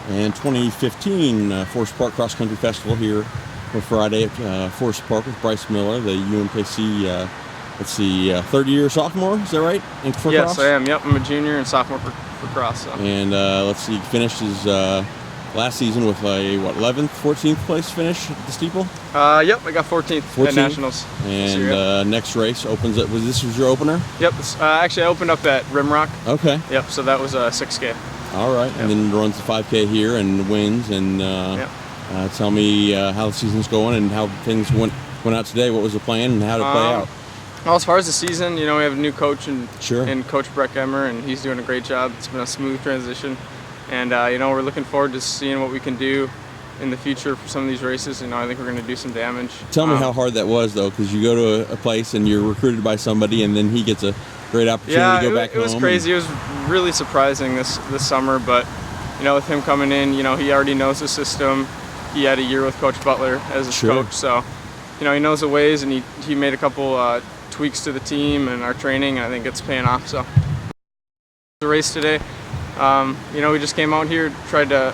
And 2015 Forest Park Cross Country Festival here for Friday at Forest Park with Bryce Miller, the UMKC, third year sophomore, is that right? Yes, cross? I am. Yep, I'm a junior and sophomore for cross. So. And finished his last season with a 11th, 14th place finish at the steeple? Yep, I got 14th at nationals. And next race opens up. Was your opener? Yep. Actually, I opened up at Rimrock. Okay. Yep. So that was a 6K. All right, yep. And then runs the 5K here and wins. And tell me how the season's going and how things went out today. What was the plan and how did it play out? Well, as far as the season, we have a new coach and Coach Breck Emmer, and he's doing a great job. It's been a smooth transition, and we're looking forward to seeing what we can do in the future for some of these races. I think we're going to do some damage. Tell me how hard that was, though, because you go to a place and you're recruited by somebody, and then he gets a great opportunity to go back home. Yeah, it was crazy. It was really surprising this summer, but with him coming in, he already knows the system. He had a year with Coach Butler as his coach, so he knows the ways, and he made a couple tweaks to the team and our training, and I think it's paying off. So the race today, we just came out here, tried to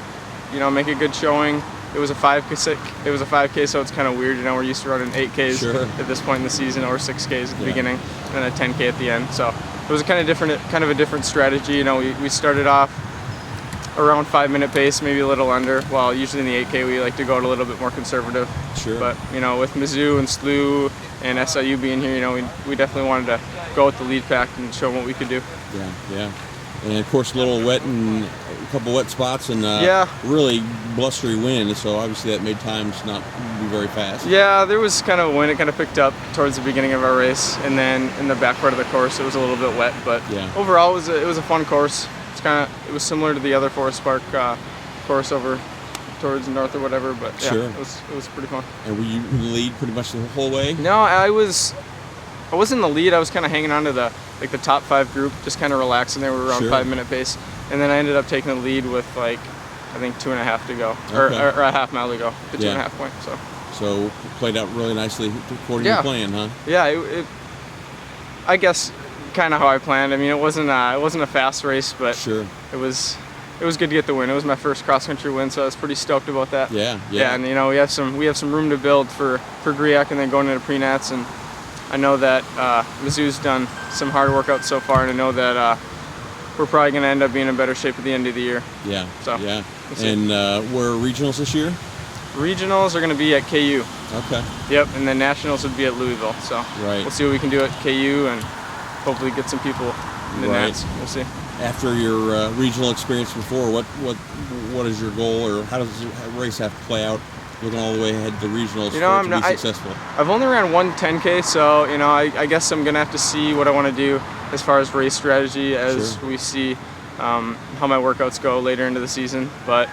make a good showing. It was a 5K, so it's kind of weird. We're used to running 8Ks at this point in the season, or 6Ks at the beginning, and then a 10K at the end. So it was a kind of a different strategy. We started off around 5-minute pace, maybe a little under. While usually in the 8K we like to go a little bit more conservative. Sure. But with Mizzou and SLU and SIU being here, we definitely wanted to go with the lead pack and show them what we could do. Yeah. And of course, a little wet and a couple wet spots and really blustery wind. So obviously that made times not be very fast. Yeah, there was kind of wind. It kind of picked up towards the beginning of our race, and then in the back part of the course it was a little bit wet. But overall, it was a fun course. It was similar to the other Forest Park course over towards north or whatever, but it was pretty fun. And were you in the lead pretty much the whole way? No, I wasn't in the lead. I was kind of hanging on to the top 5 group, just kind of relaxing. They were around 5-minute pace, and then I ended up taking the lead with I think 2.5 to go, or a half mile to go, the 2.5 point. So it played out really nicely according to your plan, huh? Yeah, I guess kind of how I planned. I mean, it wasn't a fast race, but it was good to get the win. It was my first cross country win, so I was pretty stoked about that. Yeah. And we have some room to build for GRIAC and then going into pre-nats, and I know that Mizzou's done some hard workouts so far, and I know that we're probably going to end up being in better shape at the end of the year. Yeah. So and where are regionals this year? Regionals are going to be at KU. Okay. Yep, and then nationals would be at Louisville. So we'll see what we can do at KU and hopefully get some people in the nats. We'll see. After your regional experience before, what is your goal, or how does the race have to play out, looking all the way ahead to the regionals to be successful? I've only ran one 10K, so I guess I'm gonna have to see what I want to do as far as race strategy as we see how my workouts go later into the season. But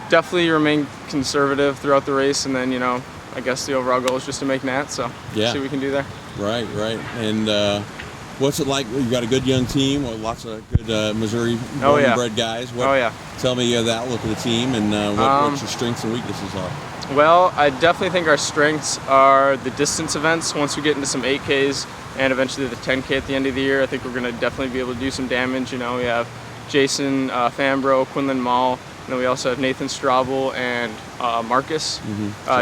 definitely remain conservative throughout the race, and then I guess the overall goal is just to make nats. So see what we can do there. Right. And what's it like? You've got a good young team, lots of good Missouri born-and-bred guys. Tell me the outlook of the team and what your strengths and weaknesses are. Well, I definitely think our strengths are the distance events. Once we get into some 8Ks and eventually the 10K at the end of the year, I think we're going to definitely be able to do some damage. We have Jason Fambro, Quinlan Mall, and then we also have Nathan Straubel and Marcus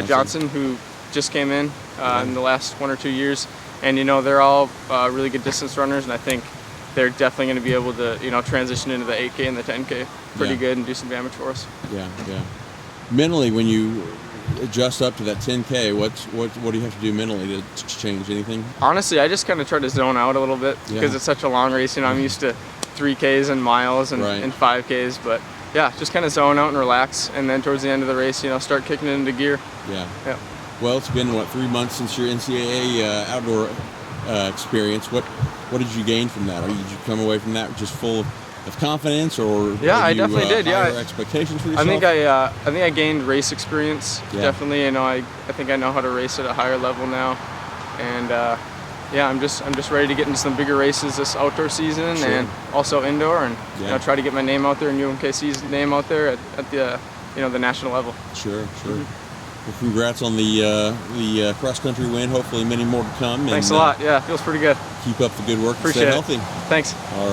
Johnson, who just came in the last 1 or 2 years. And they're all really good distance runners, and I think they're definitely going to be able to transition into the 8K and the 10K pretty good and do some damage for us. Yeah. Mentally, when you adjust up to that 10K, what do you have to do mentally to change anything? Honestly, I just kind of try to zone out a little bit because it's such a long race. I'm used to 3Ks and miles and 5Ks, but just kind of zone out and relax, and then towards the end of the race, start kicking it into gear. Yeah. Well, it's been 3 months since your NCAA outdoor experience. What did you gain from that? Or did you come away from that just full of confidence, or I definitely did. Higher expectations for yourself? I think I gained race experience. Definitely. I think I know how to race at a higher level now, and I'm just ready to get into some bigger races this outdoor season and also indoor, and try to get my name out there and UMKC's name out there at the the national level. Sure. Well, congrats on the cross-country win. Hopefully many more to come. Thanks a lot. Yeah, feels pretty good. Keep up the good work. Appreciate and stay healthy. Thanks. All right.